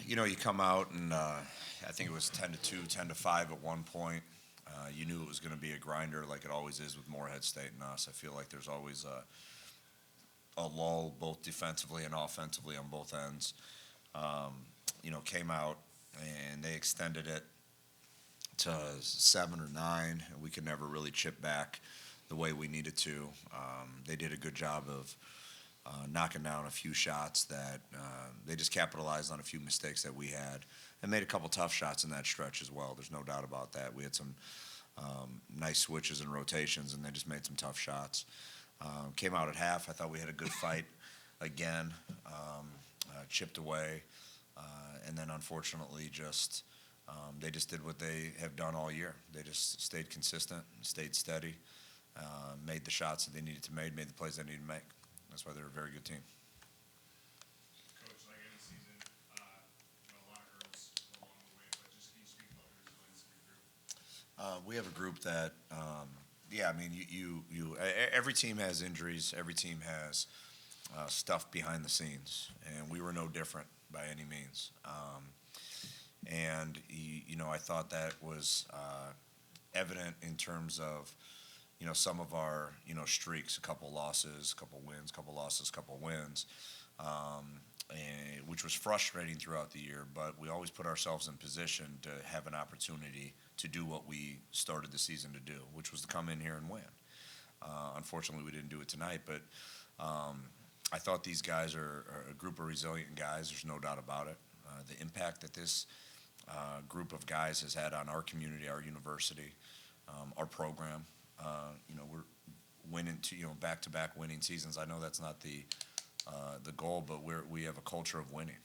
You come out and I think it was 10-2, 10-5 at one point. You knew it was going to be a grinder like it always is with Morehead State and us. I feel like there's always a lull both defensively and offensively on both ends. Came out and they extended it to 7 or 9, and we could never really chip back the way we needed to. They did a good job of knocking down a few shots that they just capitalized on a few mistakes that we had and made a couple tough shots in that stretch as well. There's no doubt about that. We had some nice switches and rotations, and they just made some tough shots. Came out at half. I thought we had a good fight again, chipped away, and then unfortunately they just did what they have done all year. They just stayed consistent, stayed steady, made the shots that they needed to make, made the plays they needed to make. That's why they're a very good team. Coach, like any season, a lot of hurdles along the way, but just can you speak about the resilience of your group? We have a group that, every team has injuries. Every team has stuff behind the scenes, and we were no different by any means. I thought that was evident in terms of, some of our, streaks, a couple losses, couple wins, couple losses, couple wins, which was frustrating throughout the year. But we always put ourselves in position to have an opportunity to do what we started the season to do, which was to come in here and win. Unfortunately, we didn't do it tonight, but I thought these guys are a group of resilient guys. There's no doubt about it. The impact that this group of guys has had on our community, our university, our program. We're winning back-to-back winning seasons. I know that's not the goal, but we have a culture of winning,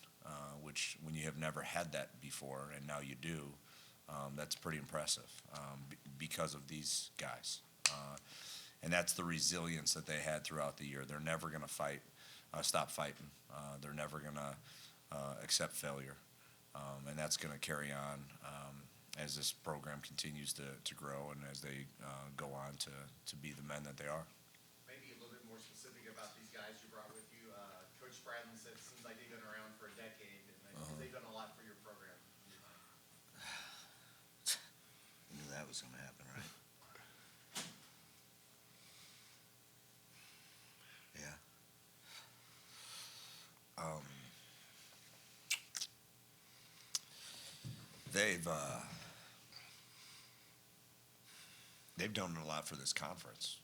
which when you have never had that before and now you do, that's pretty impressive because of these guys. And that's the resilience that they had throughout the year. They're never going to stop fighting. They're never going to accept failure. And that's going to carry on as this program continues to grow and as they go on to be the men that they are. Maybe a little bit more specific about these guys you brought with you. Coach Spradlin said it seems like they've been around for a decade, and they've done a lot for your program. I knew that was going to happen, right? Yeah. They've done a lot for this conference.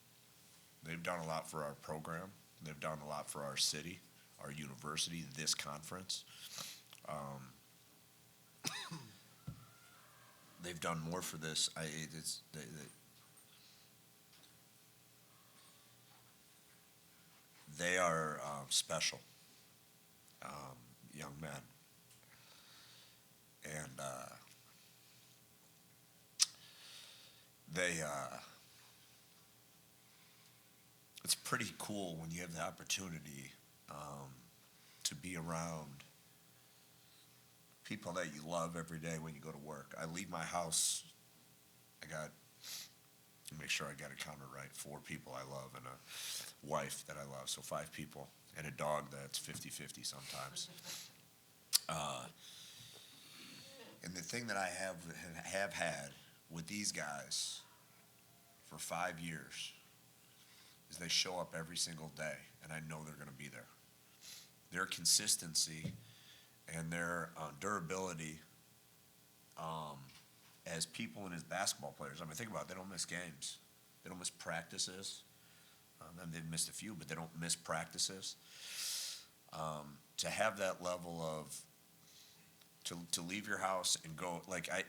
They've done a lot for our program. They've done a lot for our city, our university, this conference. They've done more for this. They are special young men. And it's pretty cool when you have the opportunity to be around people that you love every day when you go to work. I leave my house, make sure I got it counted right, 4 people I love and a wife that I love, so 5 people, and a dog that's 50-50 sometimes. And the thing that I have had with these guys for 5 years is they show up every single day, and I know they're going to be there. Their consistency and their durability as people and as basketball players. I mean, think about it. They don't miss games. They don't miss practices. They've missed a few, but they don't miss practices. To have that level of to leave your house and go, like, I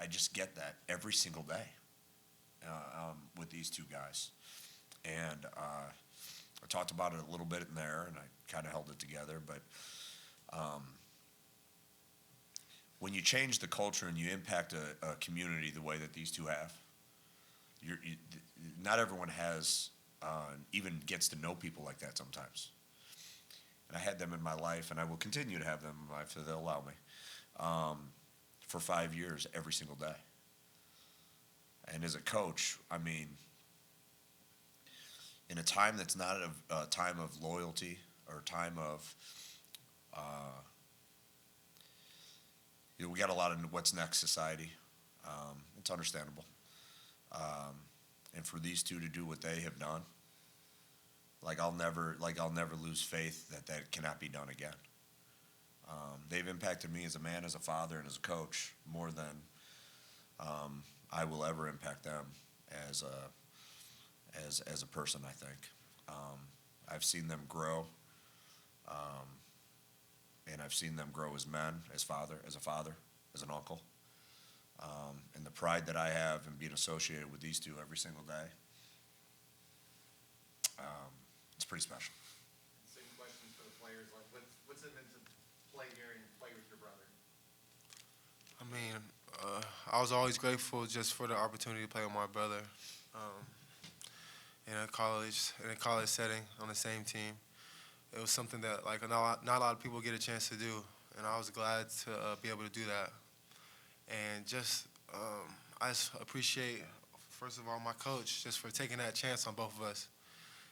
just get that every single day with these 2 guys. And I talked about it a little bit in there, and I kind of held it together. But when you change the culture and you impact a community the way that these 2 have, not everyone has even gets to know people like that sometimes. And I had them in my life, and I will continue to have them in my life if they'll allow me, for 5 years, every single day. And as a coach, I mean, in a time that's not a time of loyalty or a time of we got a lot of what's next society. It's understandable. And for these two to do what they have done, I'll never lose faith that that cannot be done again. They've impacted me as a man, as a father, and as a coach more than I will ever impact them as a person. I think I've seen them grow, and I've seen them grow as men, as a father, as an uncle, and the pride that I have in being associated with these two every single day. It's pretty special. Same question for the players. Like, what's it meant to play here and play with your brother? I mean, I was always grateful just for the opportunity to play with my brother in a college setting on the same team. It was something that not a lot of people get a chance to do, and I was glad to be able to do that. And just I just appreciate, first of all, my coach just for taking that chance on both of us.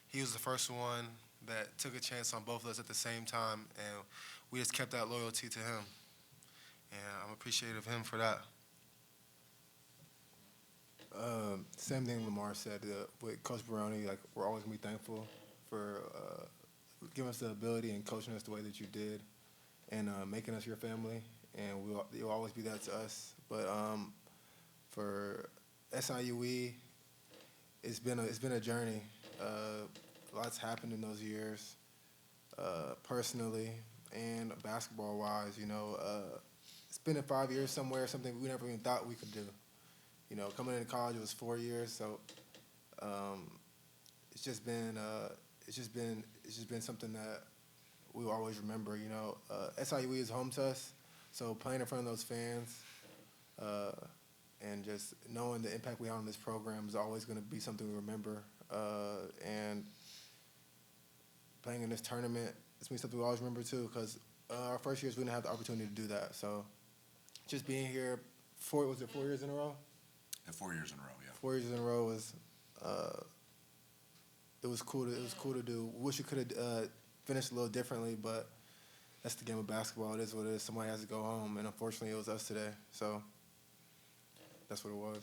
He was the first one that took a chance on both of us at the same time, and we just kept that loyalty to him. And I'm appreciative of him for that. Same thing Lamar said with Coach Baroni. We're always gonna be thankful for giving us the ability and coaching us the way that you did, and making us your family. And you'll always be that to us. But for SIUE, it's been a journey. Lots happened in those years, personally and basketball-wise. Spending 5 years somewhere, something we never even thought we could do. Coming into college, it was 4 years, so it's just been something that we will always remember. SIUE is home to us, so playing in front of those fans and just knowing the impact we have on this program is always going to be something we remember. And playing in this tournament, it's going to be something we always remember too, because our first years we didn't have the opportunity to do that. So just being here, 4 years in a row? Yeah, 4 years in a row, yeah. 4 years in a row was it was cool to do. Wish we could have finished a little differently, but that's the game of basketball. It is what it is. Somebody has to go home, and unfortunately, it was us today. So that's what it was.